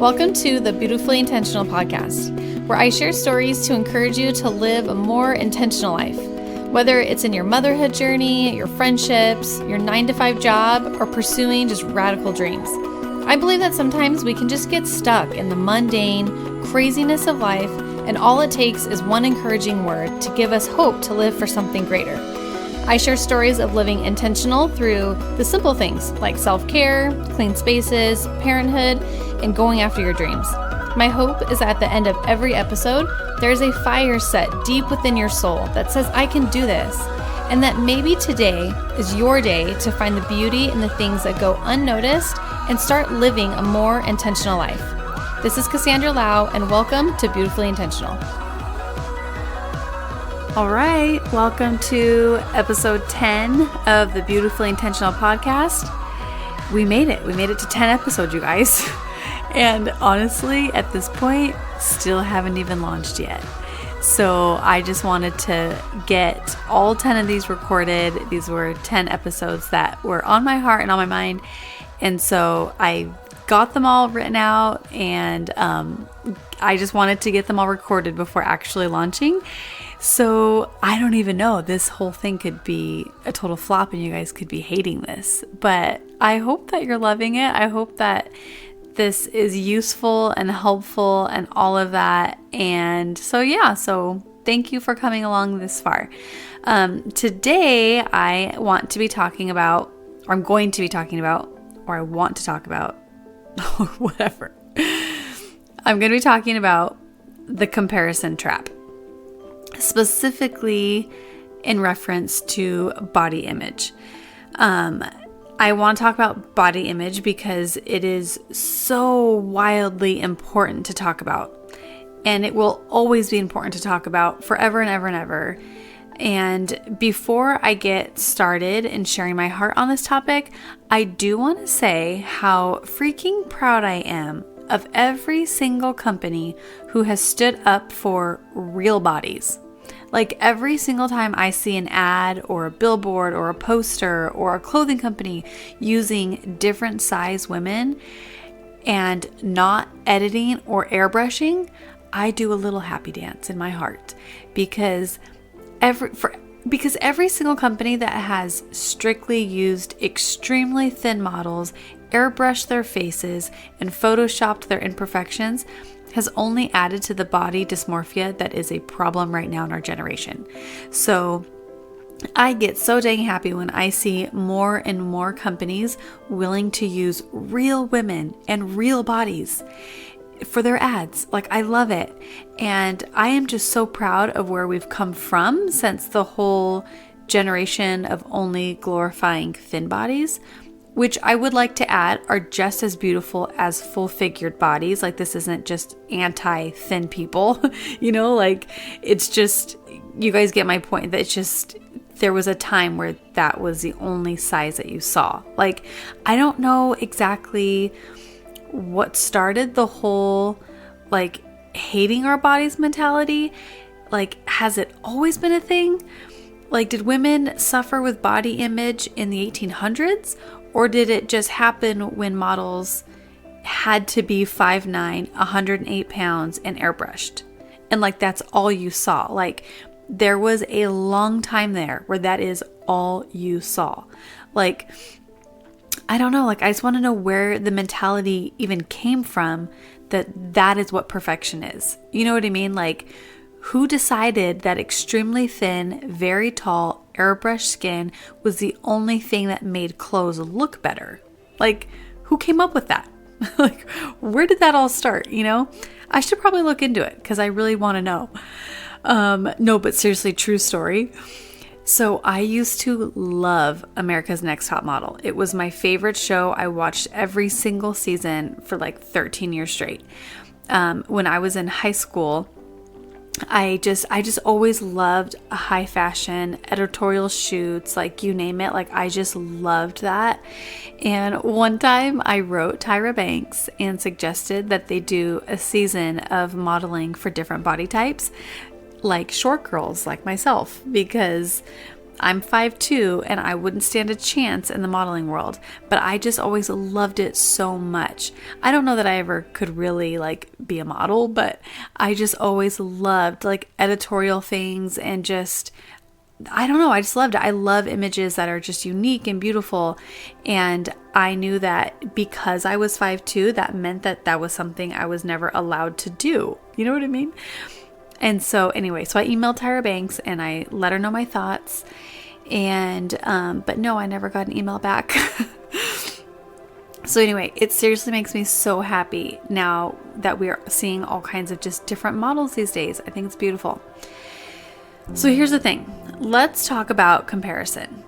Welcome to the Beautifully Intentional podcast, where I share stories to encourage you to live a more intentional life. Whether it's in your motherhood journey, your friendships, your 9-to-5 job, or pursuing just radical dreams. I believe that sometimes we can just get stuck in the mundane craziness of life, and all it takes is one encouraging word to give us hope to live for something greater. I share stories of living intentional through the simple things like self-care, clean spaces, parenthood, and going after your dreams. My hope is at the end of every episode, there's a fire set deep within your soul that says, I can do this. And that maybe today is your day to find the beauty in the things that go unnoticed and start living a more intentional life. This is Cassandra Lau, and welcome to Beautifully Intentional. All right, welcome to episode 10 of the Beautifully Intentional podcast. We made it. We made it to 10 episodes, you guys. And honestly, at this point, still haven't even launched yet. So I just wanted to get all 10 of these recorded. These were 10 episodes that were on my heart and on my mind. And so I got them all written out, and I just wanted to get them all recorded before actually launching. So I don't even know. This whole thing could be a total flop and you guys could be hating this. But I hope that you're loving it. I hope that this is useful and helpful and all of that. And so thank you for coming along this far. Today I want to be talking about, or I'm going to be talking about, or I want to talk about, or whatever. I'm going to be talking about the comparison trap, specifically in reference to body image. I want to talk about body image because it is so wildly important to talk about, and it will always be important to talk about forever and ever and ever. And before I get started in sharing my heart on this topic, I do want to say how freaking proud I am of every single company who has stood up for real bodies. Like every single time I see an ad or a billboard or a poster or a clothing company using different size women and not editing or airbrushing, I do a little happy dance in my heart because every single company that has strictly used extremely thin models, airbrushed their faces, and photoshopped their imperfections has only added to the body dysmorphia that is a problem right now in our generation. So I get so dang happy when I see more and more companies willing to use real women and real bodies for their ads. Like, I love it. And I am just so proud of where we've come from since the whole generation of only glorifying thin bodies, which I would like to add are just as beautiful as full-figured bodies. Like, this isn't just anti-thin people, like it's just, you guys get my point, that it's just, there was a time where that was the only size that you saw. Like, I don't know exactly what started the whole, like, hating our bodies mentality. Like, has it always been a thing? Like, did women suffer with body image in the 1800s? Or did it just happen when models had to be 5'9", 108 pounds and airbrushed? And like, that's all you saw. Like, there was a long time there where that is all you saw. Like, I don't know. Like, I just want to know where the mentality even came from that is what perfection is. You know what I mean? Like, who decided that extremely thin, very tall, airbrushed skin was the only thing that made clothes look better? Like, who came up with that? Like, where did that all start? I should probably look into it because I really want to know. No, but seriously, true story. So I used to love America's Next Top Model. It was my favorite show. I watched every single season for like 13 years straight. When I was in high school, I just always loved high fashion, editorial shoots, like you name it. Like, I just loved that. And one time I wrote Tyra Banks and suggested that they do a season of modeling for different body types, like short girls like myself, because I'm 5'2" and I wouldn't stand a chance in the modeling world, but I just always loved it so much. I don't know that I ever could really like be a model, but I just always loved like editorial things and just, I don't know, I just loved it. I love images that are just unique and beautiful. And I knew that because I was 5'2", that meant that that was something I was never allowed to do. You know what I mean? And so anyway, so I emailed Tyra Banks and I let her know my thoughts. And, but no, I never got an email back. So anyway, it seriously makes me so happy now that we are seeing all kinds of just different models these days. I think it's beautiful. So here's the thing. Let's talk about comparison.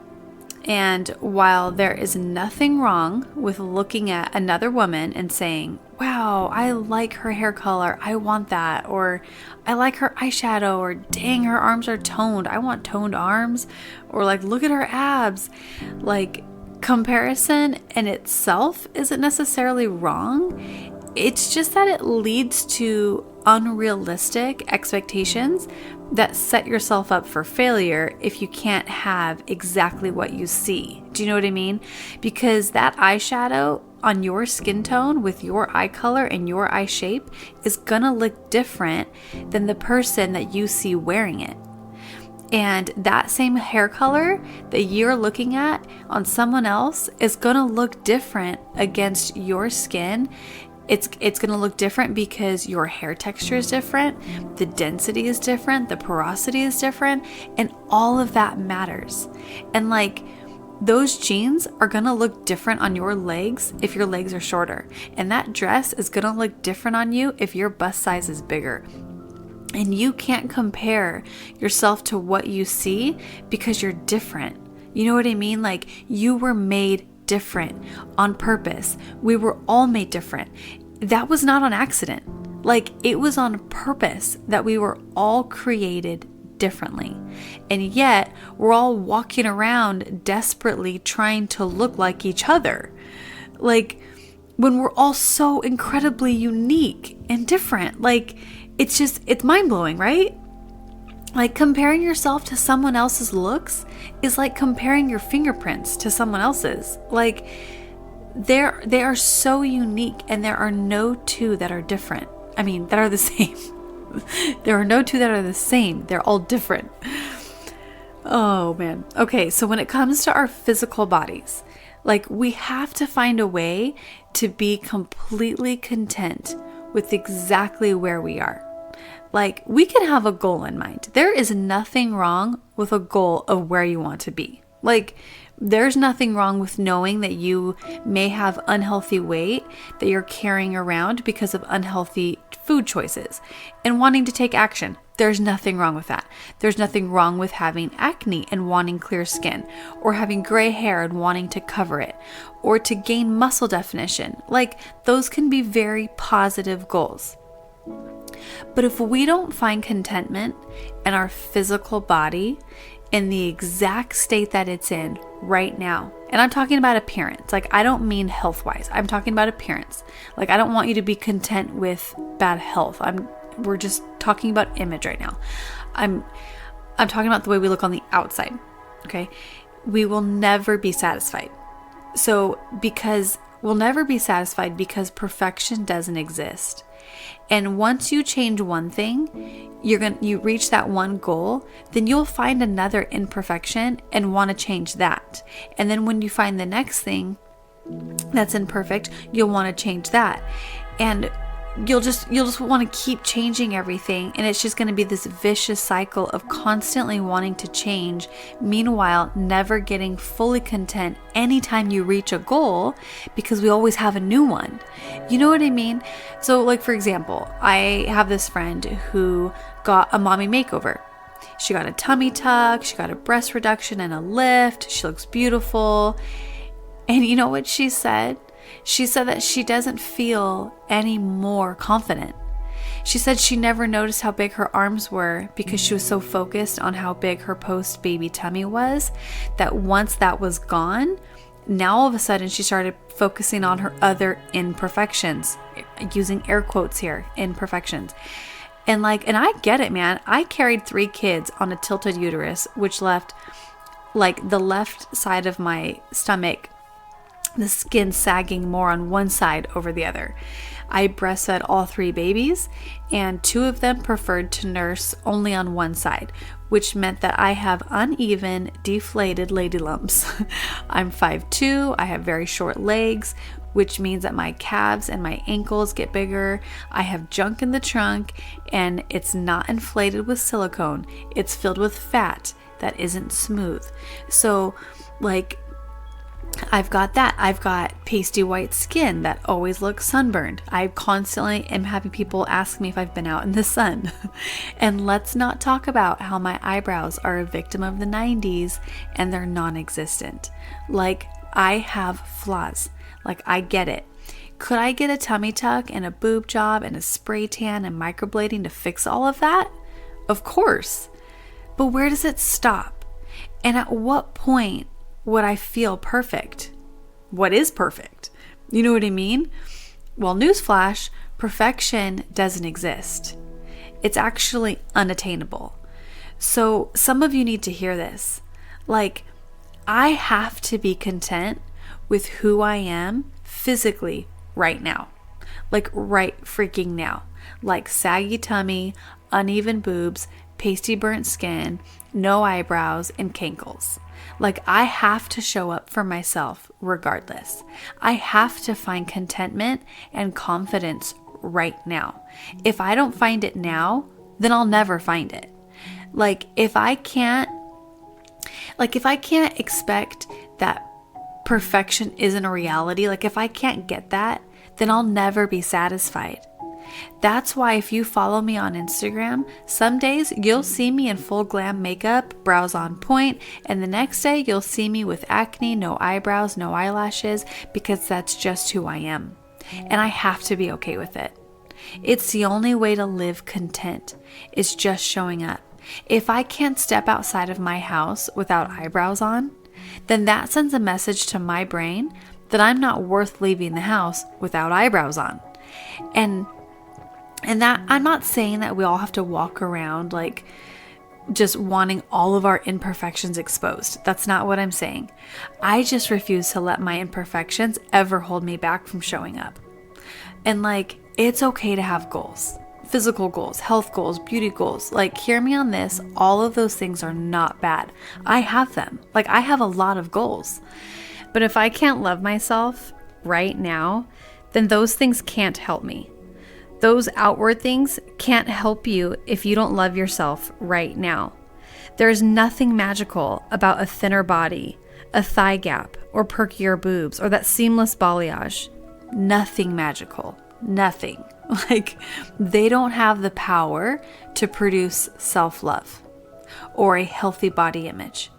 And while there is nothing wrong with looking at another woman and saying, wow, I like her hair color, I want that, or I like her eyeshadow, or dang, her arms are toned, I want toned arms, or like, look at her abs. Like, comparison in itself isn't necessarily wrong. It's just that it leads to unrealistic expectations that set yourself up for failure if you can't have exactly what you see. Do you know what I mean? Because that eyeshadow on your skin tone with your eye color and your eye shape is gonna look different than the person that you see wearing it. And that same hair color that you're looking at on someone else is gonna look different against your skin. It's going to look different because your hair texture is different, the density is different, the porosity is different, and all of that matters. And like, those jeans are going to look different on your legs if your legs are shorter. And that dress is going to look different on you if your bust size is bigger. And you can't compare yourself to what you see because you're different. You know what I mean? Like, you were made different on purpose. We were all made different. That was not on accident. Like, it was on purpose that we were all created differently. And yet we're all walking around desperately trying to look like each other. Like, when we're all so incredibly unique and different. Like, it's mind-blowing, right? Like, comparing yourself to someone else's looks is like comparing your fingerprints to someone else's. Like, they are so unique, and there are no two that are different. I mean, that are the same. There are no two that are the same. They're all different. Oh man. Okay, so when it comes to our physical bodies, like, we have to find a way to be completely content with exactly where we are. Like, we can have a goal in mind. There is nothing wrong with a goal of where you want to be. Like, there's nothing wrong with knowing that you may have unhealthy weight that you're carrying around because of unhealthy food choices and wanting to take action. There's nothing wrong with that. There's nothing wrong with having acne and wanting clear skin, or having gray hair and wanting to cover it, or to gain muscle definition. Like, those can be very positive goals. But if we don't find contentment in our physical body in the exact state that it's in right now, and I'm talking about appearance, like, I don't mean health-wise, I'm talking about appearance. Like, I don't want you to be content with bad health. We're just talking about image right now. I'm talking about the way we look on the outside. Okay? We will never be satisfied. So, because we'll never be satisfied because perfection doesn't exist. And once you change one thing, you reach that one goal, then you'll find another imperfection and want to change that. And then when you find the next thing that's imperfect, you'll want to change that. And you'll just want to keep changing everything, and it's just going to be this vicious cycle of constantly wanting to change, meanwhile never getting fully content anytime you reach a goal, because we always have a new one. You know what I mean? So, like, for example, I have this friend who got a mommy makeover. She got a tummy tuck, she got a breast reduction and a lift, she looks beautiful. And you know what she said? She said that she doesn't feel any more confident. She said she never noticed how big her arms were because she was so focused on how big her post-baby tummy was, that once that was gone, now all of a sudden she started focusing on her other imperfections, using air quotes here, imperfections. And I get it, man. I carried 3 kids on a tilted uterus, which left like the left side of my stomach, the skin sagging more on one side over the other. I breastfed all 3 babies, and 2 of them preferred to nurse only on one side, which meant that I have uneven, deflated lady lumps. I'm 5'2", I have very short legs, which means that my calves and my ankles get bigger. I have junk in the trunk, and it's not inflated with silicone. It's filled with fat that isn't smooth. So, like, I've got that. I've got pasty white skin that always looks sunburned. I constantly am having people ask me if I've been out in the sun. And let's not talk about how my eyebrows are a victim of the 90s and they're non-existent. Like, I have flaws. Like, I get it. Could I get a tummy tuck and a boob job and a spray tan and microblading to fix all of that? Of course. But where does it stop? And at what point would I feel perfect? What is perfect? You know what I mean? Well, newsflash, perfection doesn't exist. It's actually unattainable. So some of you need to hear this. Like, I have to be content with who I am physically right now. Like right freaking now. Like saggy tummy, uneven boobs, pasty burnt skin, no eyebrows, and cankles. Like, I have to show up for myself regardless. I have to find contentment and confidence right now. If I don't find it now, then I'll never find it. Like, if I can't expect that perfection isn't a reality, like if I can't get that, then I'll never be satisfied. That's why if you follow me on Instagram, some days you'll see me in full glam makeup, brows on point, and the next day you'll see me with acne, no eyebrows, no eyelashes, because that's just who I am. And I have to be okay with it. It's the only way to live content, is just showing up. If I can't step outside of my house without eyebrows on, then that sends a message to my brain that I'm not worth leaving the house without eyebrows on. And that, I'm not saying that we all have to walk around like just wanting all of our imperfections exposed. That's not what I'm saying. I just refuse to let my imperfections ever hold me back from showing up. And like, it's okay to have goals. Physical goals, health goals, beauty goals. Like, hear me on this. All of those things are not bad. I have them. Like, I have a lot of goals. But if I can't love myself right now, then those things can't help me. Those outward things can't help you if you don't love yourself right now. There is nothing magical about a thinner body, a thigh gap, or perkier boobs, or that seamless balayage. Nothing magical. Nothing. Like, they don't have the power to produce self-love or a healthy body image.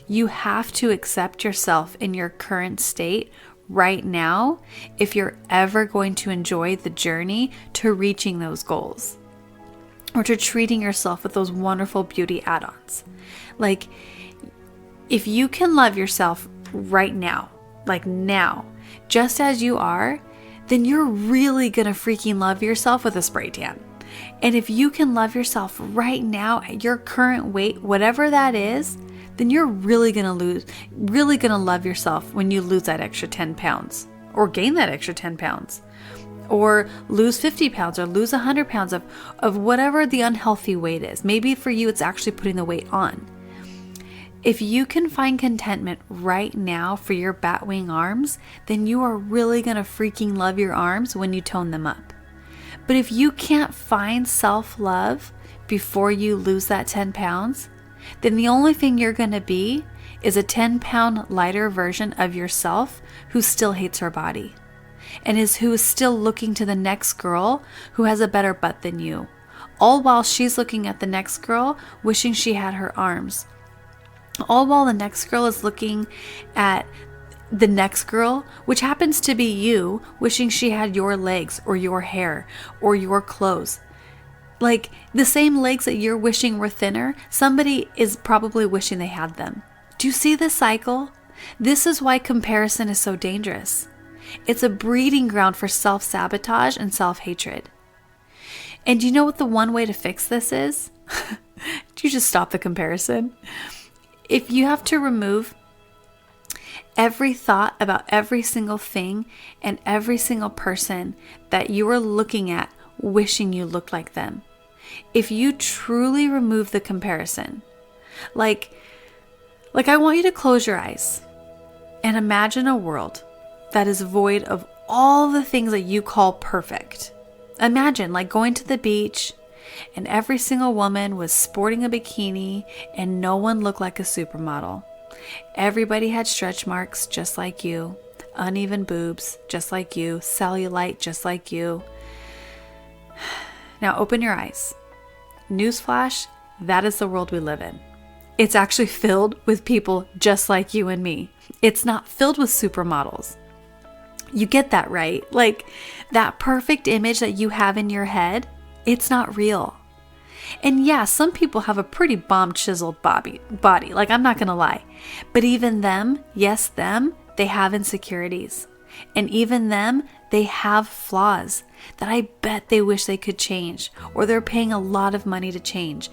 You have to accept yourself in your current state right now if you're ever going to enjoy the journey to reaching those goals or to treating yourself with those wonderful beauty add-ons. Like, if you can love yourself right now, like now, just as you are, then you're really gonna freaking love yourself with a spray tan. And if you can love yourself right now at your current weight, whatever that is, then you're really gonna love yourself when you lose that extra 10 pounds or gain that extra 10 pounds or lose 50 pounds or lose 100 pounds of whatever the unhealthy weight is. Maybe for you, it's actually putting the weight on. If you can find contentment right now for your bat wing arms, then you are really gonna freaking love your arms when you tone them up. But if you can't find self-love before you lose that 10 pounds, then the only thing you're gonna be is a 10-pound lighter version of yourself who still hates her body and who is still looking to the next girl who has a better butt than you, all while she's looking at the next girl wishing she had her arms. All while the next girl is looking at the next girl, which happens to be you, wishing she had your legs or your hair or your clothes. Like, the same legs that you're wishing were thinner, somebody is probably wishing they had them. Do you see the cycle? This is why comparison is so dangerous. It's a breeding ground for self-sabotage and self-hatred. And do you know what the one way to fix this is? You just stop the comparison. if you have to remove every thought about every single thing and every single person that you are looking at wishing you looked like them, if you truly remove the comparison, like I want you to close your eyes and imagine a world that is void of all the things that you call perfect. Imagine like going to the beach and every single woman was sporting a bikini and no one looked like a supermodel. Everybody had stretch marks just like you, uneven boobs just like you, cellulite just like you. Now open your eyes. Newsflash, that is the world we live in. It's actually filled with people just like you and me. It's not filled with supermodels. You get that, right? Like that perfect image that you have in your head, it's not real. And yeah, some people have a pretty bomb chiseled body. Like I'm not going to lie. But even them, yes, them, they have insecurities. And even them, they have flaws that I bet they wish they could change, or they're paying a lot of money to change.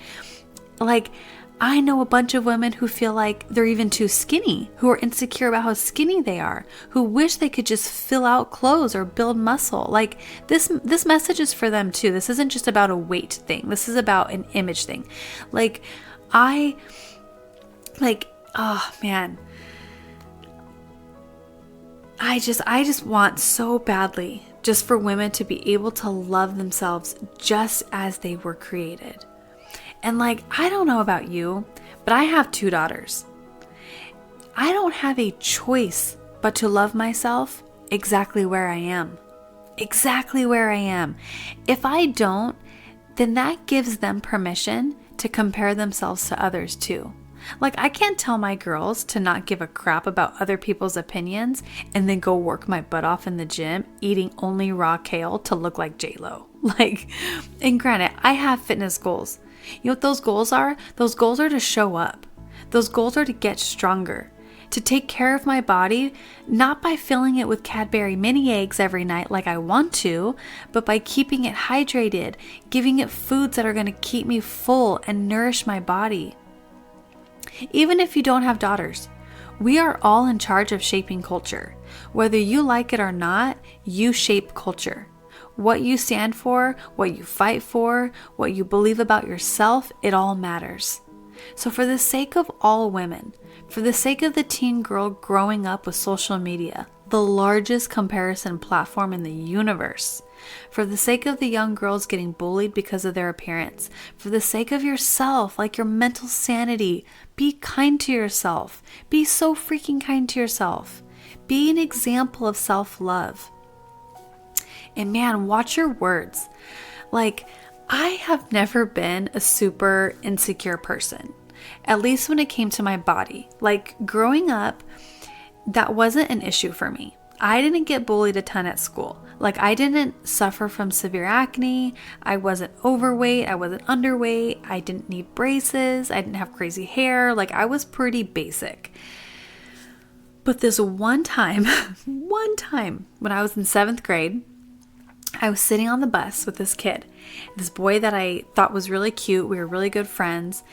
Like I know a bunch of women who feel like they're even too skinny, who are insecure about how skinny they are, who wish they could just fill out clothes or build muscle. Like this message is for them too. This isn't just about a weight thing. This is about an image thing. Oh man. I just want so badly just for women to be able to love themselves just as they were created. And I don't know about you, but I have 2 daughters. I don't have a choice but to love myself exactly where I am. Exactly where I am. If I don't, then that gives them permission to compare themselves to others too. I can't tell my girls to not give a crap about other people's opinions and then go work my butt off in the gym eating only raw kale to look like J-Lo. And granted, I have fitness goals. You know what those goals are? Those goals are to show up. Those goals are to get stronger, to take care of my body, not by filling it with Cadbury mini eggs every night like I want to, but by keeping it hydrated, giving it foods that are going to keep me full and nourish my body. Even if you don't have daughters, we are all in charge of shaping culture. Whether you like it or not, you shape culture. What you stand for, what you fight for, what you believe about yourself, it all matters. So for the sake of all women, for the sake of the teen girl growing up with social media, the largest comparison platform in the universe, for the sake of the young girls getting bullied because of their appearance, for the sake of yourself, your mental sanity, be kind to yourself. Be so freaking kind to yourself. Be an example of self-love. And man, watch your words. I have never been a super insecure person, at least when it came to my body. Growing up, that wasn't an issue for me. I didn't get bullied a ton at school. I didn't suffer from severe acne. I wasn't overweight. I wasn't underweight. I didn't need braces. I didn't have crazy hair. I was pretty basic. But this one time when I was in 7th grade, I was sitting on the bus with this kid, this boy that I thought was really cute. We were really good friends.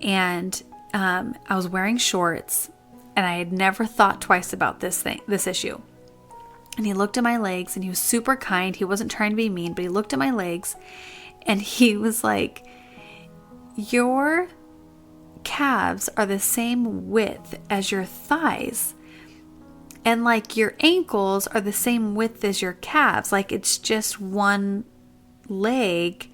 And I was wearing shorts, and I had never thought twice about this issue. And he looked at my legs, and he was super kind. He wasn't trying to be mean, but he looked at my legs and he was like, "Your calves are the same width as your thighs. And your ankles are the same width as your calves. It's just one leg.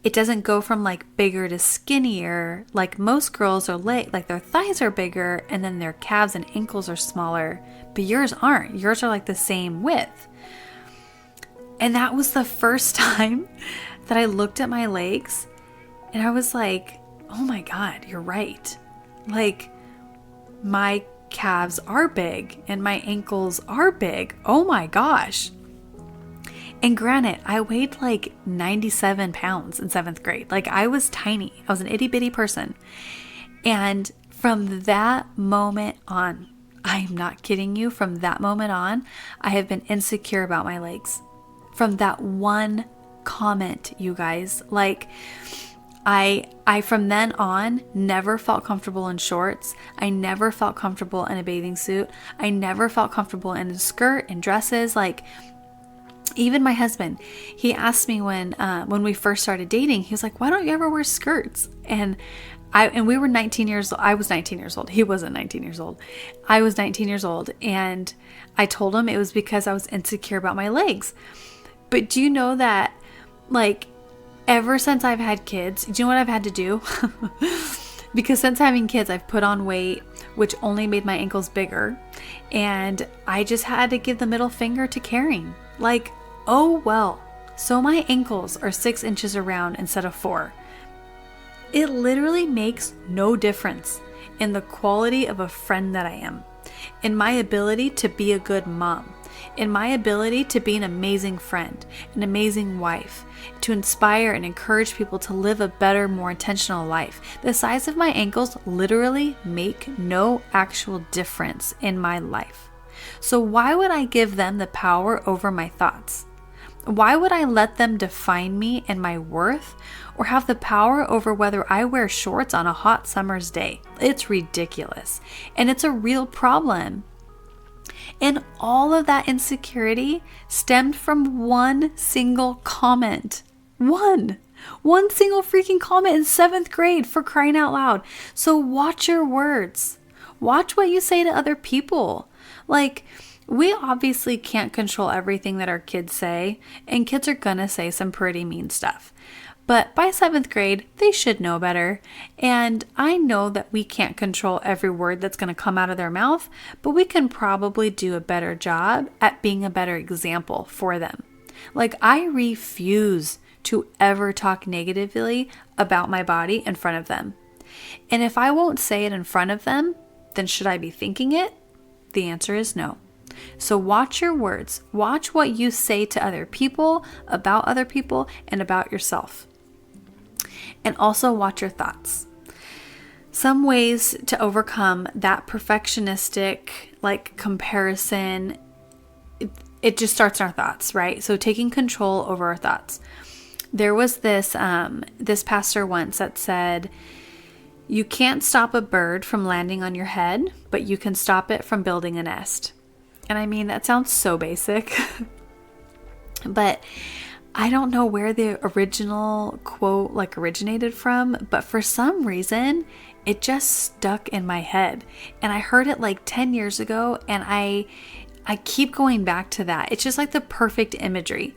It doesn't go from bigger to skinnier. Most girls are their thighs are bigger and then their calves and ankles are smaller, but yours aren't. Yours are the same width." And that was the first time that I looked at my legs and I was like, oh my God, you're right. My calves are big and my ankles are big. Oh my gosh. And granted, I weighed 97 pounds in 7th grade. I was tiny. I was an itty bitty person. And from that moment on, I'm not kidding you, from that moment on, I have been insecure about my legs. From that one comment, you guys. I from then on never felt comfortable in shorts. I never felt comfortable in a bathing suit. I never felt comfortable in a skirt and dresses. Like, even my husband, he asked me when we first started dating, he was like, "Why don't you ever wear skirts?" And we were 19 years old. I was 19 years old. He wasn't 19 years old. I was 19 years old. And I told him it was because I was insecure about my legs. But do you know that, like, ever since I've had kids, do you know what I've had to do? Because since having kids, I've put on weight, which only made my ankles bigger. And I just had to give the middle finger to caring. Like, oh well, so my ankles are 6 inches around instead of 4. It literally makes no difference in the quality of a friend that I am, in my ability to be a good mom, in my ability to be an amazing friend, an amazing wife, to inspire and encourage people to live a better, more intentional life. The size of my ankles literally make no actual difference in my life. So why would I give them the power over my thoughts? Why would I let them define me and my worth, or have the power over whether I wear shorts on a hot summer's day? It's ridiculous. And it's a real problem. And all of that insecurity stemmed from one single comment. One single freaking comment in 7th grade, for crying out loud. So watch your words. Watch what you say to other people. Like, we obviously can't control everything that our kids say, and kids are gonna say some pretty mean stuff. But by 7th grade, they should know better. And I know that we can't control every word that's gonna come out of their mouth, but we can probably do a better job at being a better example for them. Like, I refuse to ever talk negatively about my body in front of them. And if I won't say it in front of them, then should I be thinking it? The answer is no. So watch your words. Watch what you say to other people, about other people, and about yourself. And also watch your thoughts. Some ways to overcome that perfectionistic, like, comparison, it just starts in our thoughts, right? So taking control over our thoughts. There was this pastor once that said, "You can't stop a bird from landing on your head, but you can stop it from building a nest." And I mean, that sounds so basic, but I don't know where the original quote originated from, but for some reason, it just stuck in my head. And I heard it like 10 years ago, and I keep going back to that. It's just like the perfect imagery,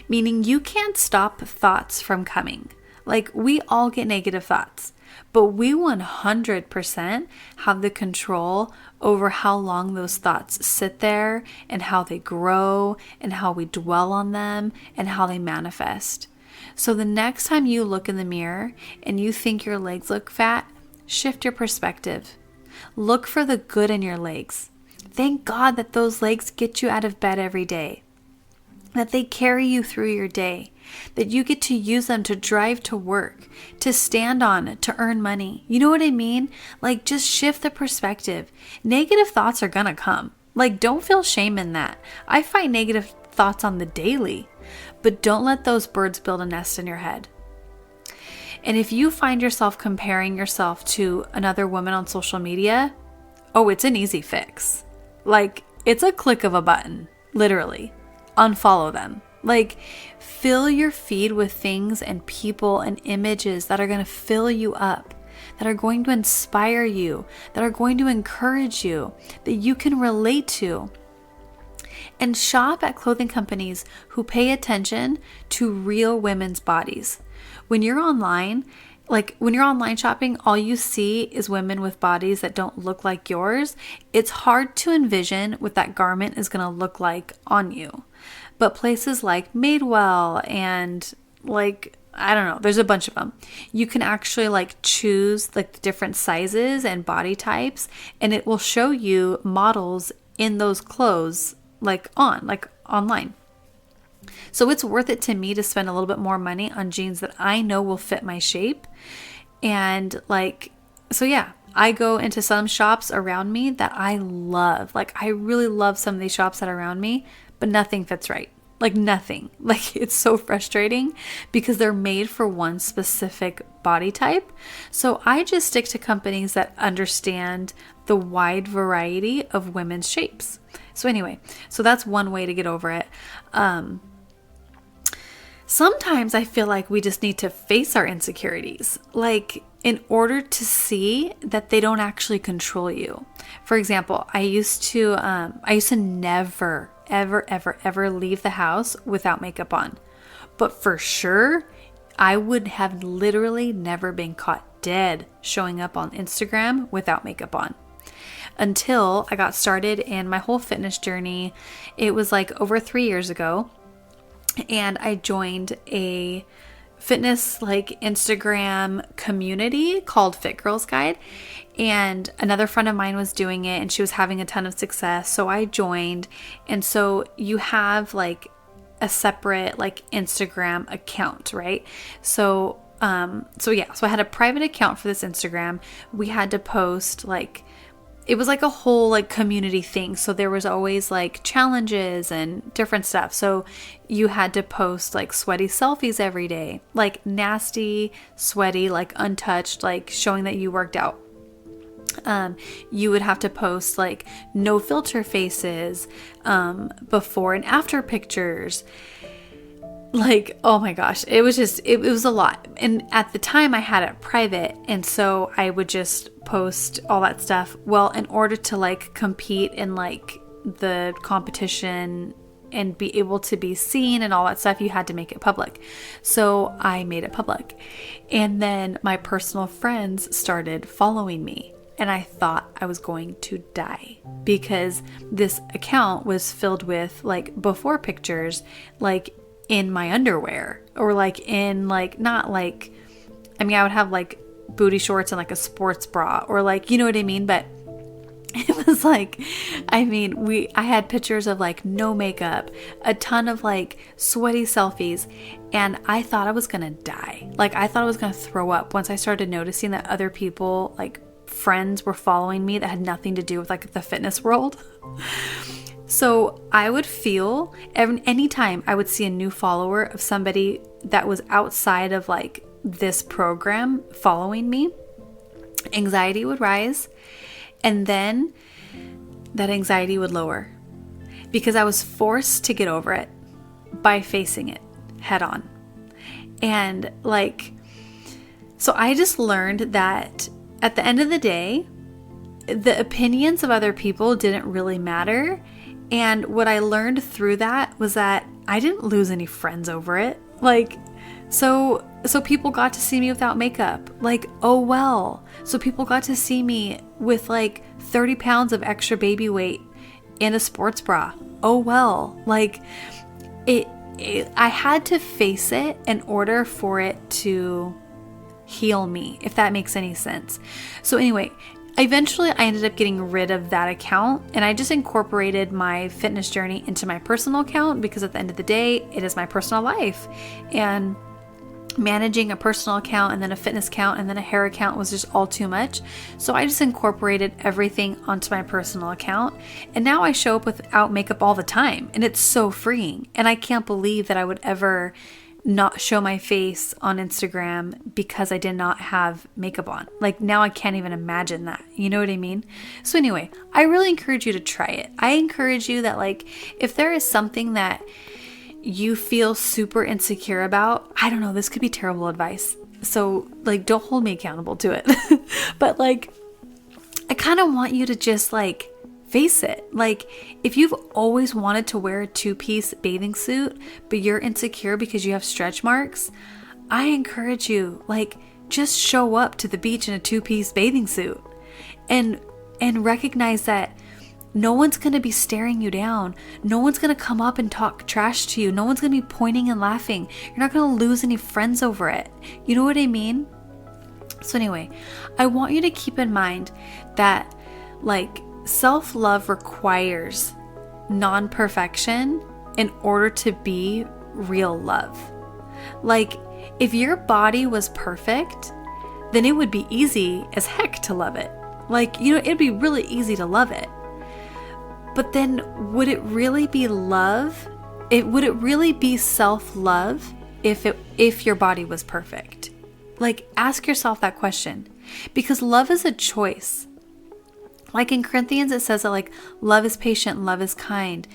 meaning you can't stop thoughts from coming. Like, we all get negative thoughts, but we 100% have the control over how long those thoughts sit there, and how they grow, and how we dwell on them, and how they manifest. So the next time you look in the mirror and you think your legs look fat, shift your perspective. Look for the good in your legs. Thank God that those legs get you out of bed every day, that they carry you through your day, that you get to use them to drive to work, to stand on, to earn money. You know what I mean? Like, just shift the perspective. Negative thoughts are gonna come. Like, don't feel shame in that. I fight negative thoughts on the daily, but don't let those birds build a nest in your head. And if you find yourself comparing yourself to another woman on social media, oh, it's an easy fix. Like, it's a click of a button, literally. Unfollow them. Like, fill your feed with things and people and images that are going to fill you up, that are going to inspire you, that are going to encourage you, that you can relate to. And shop at clothing companies who pay attention to real women's bodies. When you're online shopping, all you see is women with bodies that don't look like yours. It's hard to envision what that garment is going to look like on you. But places like Madewell and I don't know, there's a bunch of them. You can actually choose the different sizes and body types, and it will show you models in those clothes online. So it's worth it to me to spend a little bit more money on jeans that I know will fit my shape. And I go into some shops around me that I love. I really love some of these shops that are around me, but nothing fits right. like nothing. Like it's so frustrating because they're made for one specific body type. So I just stick to companies that understand the wide variety of women's shapes. So anyway, so that's one way to get over it. Sometimes I feel like we just need to face our insecurities, like in order to see that they don't actually control you. For example, I used to never, ever leave the house without makeup on. But for sure, I would have literally never been caught dead showing up on Instagram without makeup on. Until I got started in my whole fitness journey. It was like over 3 years ago. And I joined a fitness like Instagram community called Fit Girls Guide. And another friend of mine was doing it and she was having a ton of success. So I joined. And so you have like a separate like Instagram account, right? So I had a private account for this Instagram. We had to post like, it was like a whole like community thing. So there was always like challenges and different stuff. So you had to post like sweaty selfies every day, like nasty, sweaty, like untouched, like showing that you worked out. You would have to post like no filter faces, before and after pictures. Like, oh my gosh, it was a lot. And at the time I had it private. And so I would just post all that stuff. Well, in order to like compete in like the competition and be able to be seen and all that stuff, you had to make it public. So I made it public. And then my personal friends started following me. And I thought I was going to die because this account was filled with like before pictures, like in my underwear or like in like, not like, I mean, I would have like booty shorts and like a sports bra or like, you know what I mean? But it was like, I mean, I had pictures of like no makeup, a ton of like sweaty selfies, and I thought I was going to die. Like I thought I was going to throw up once I started noticing that other people, like friends, were following me that had nothing to do with like the fitness world. So I would feel anytime I would see a new follower of somebody that was outside of like this program following me, anxiety would rise, and then that anxiety would lower because I was forced to get over it by facing it head on. And like, so I just learned that at the end of the day, the opinions of other people didn't really matter. And what I learned through that was that I didn't lose any friends over it. Like, so people got to see me without makeup. Like, oh well. So people got to see me with like 30 pounds of extra baby weight in a sports bra. Oh well. Like, I had to face it in order for it to heal me, if that makes any sense. So anyway, eventually I ended up getting rid of that account and I just incorporated my fitness journey into my personal account because at the end of the day, it is my personal life. And managing a personal account and then a fitness account and then a hair account was just all too much. So I just incorporated everything onto my personal account. And now I show up without makeup all the time and it's so freeing. And I can't believe that I would ever not show my face on Instagram because I did not have makeup on. Like now I can't even imagine that. You know what I mean? So anyway, I really encourage you to try it. I encourage you that like, if there is something that you feel super insecure about, I don't know, this could be terrible advice. So like, don't hold me accountable to it. But like, I kind of want you to just like face it. Like if you've always wanted to wear a 2-piece bathing suit, but you're insecure because you have stretch marks, I encourage you, like, just show up to the beach in a 2-piece bathing suit and recognize that no one's going to be staring you down. No one's going to come up and talk trash to you. No one's going to be pointing and laughing. You're not going to lose any friends over it. You know what I mean? So anyway, I want you to keep in mind that like self-love requires non-perfection in order to be real love. Like if your body was perfect, then it would be easy as heck to love it. Like, you know, it'd be really easy to love it. But then would it really be love would it really be self-love if your body was perfect? Like, ask yourself that question, because love is a choice. Like in Corinthians, it says that like love is patient, love is kind.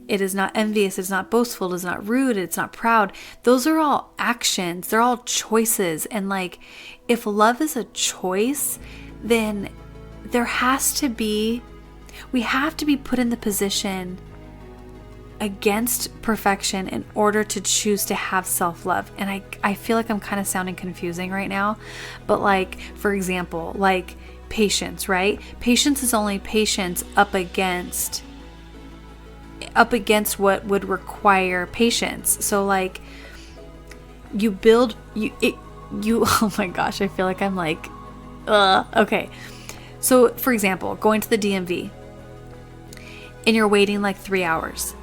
It is not envious, it's not boastful, it is not rude, it's not proud. Those are all actions. They're all choices. And like, if love is a choice, then we have to be put in the position against perfection in order to choose to have self-love. And I feel like I'm kind of sounding confusing right now, but like, for example, like patience, right? Patience is only patience up against what would require patience. So like oh my gosh, I feel like I'm like, okay. So for example, going to the DMV and you're waiting like 3 hours.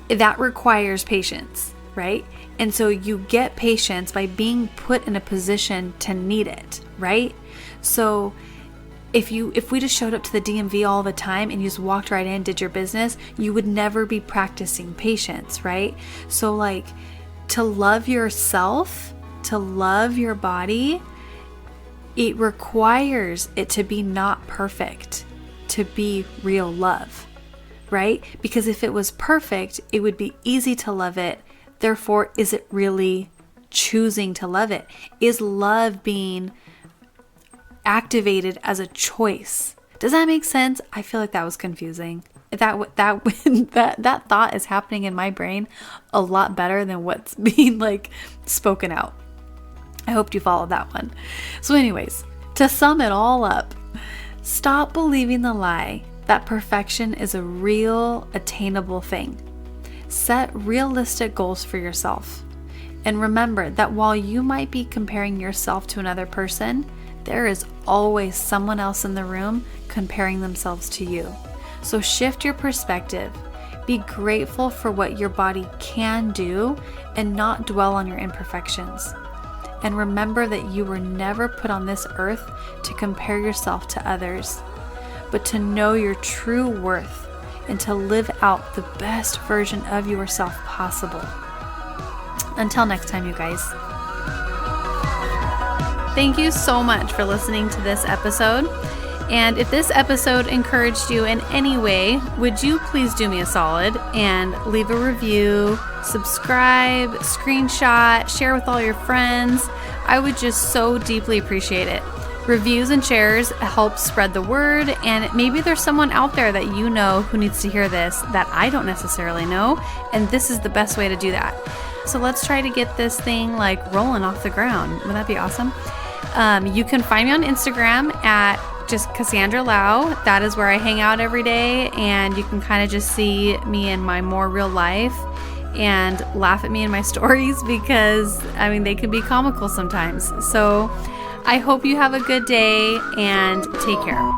That requires patience, right? And so you get patience by being put in a position to need it, right? So if we just showed up to the DMV all the time and you just walked right in, did your business, you would never be practicing patience, right? So like, to love yourself, to love your body, it requires it to be not perfect, to be real love, right? Because if it was perfect, it would be easy to love it. Therefore, is it really choosing to love it? Is love being activated as a choice? Does that make sense? I feel like that was confusing. That thought is happening in my brain a lot better than what's being like spoken out. I hope you followed that one. So anyways, to sum it all up, stop believing the lie that perfection is a real, attainable thing. Set realistic goals for yourself. And remember that while you might be comparing yourself to another person, there is always someone else in the room comparing themselves to you. So shift your perspective. Be grateful for what your body can do and not dwell on your imperfections. And remember that you were never put on this earth to compare yourself to others, but to know your true worth and to live out the best version of yourself possible. Until next time, you guys. Thank you so much for listening to this episode. And if this episode encouraged you in any way, would you please do me a solid and leave a review, subscribe, screenshot, share with all your friends? I would just so deeply appreciate it. Reviews and shares help spread the word, and maybe there's someone out there that you know who needs to hear this that I don't necessarily know, and this is the best way to do that. So let's try to get this thing like rolling off the ground. Would that be awesome? You can find me on Instagram at just Cassandra Lau. That is where I hang out every day, and you can kind of just see me in my more real life and laugh at me in my stories because, I mean, they can be comical sometimes. So I hope you have a good day and take care.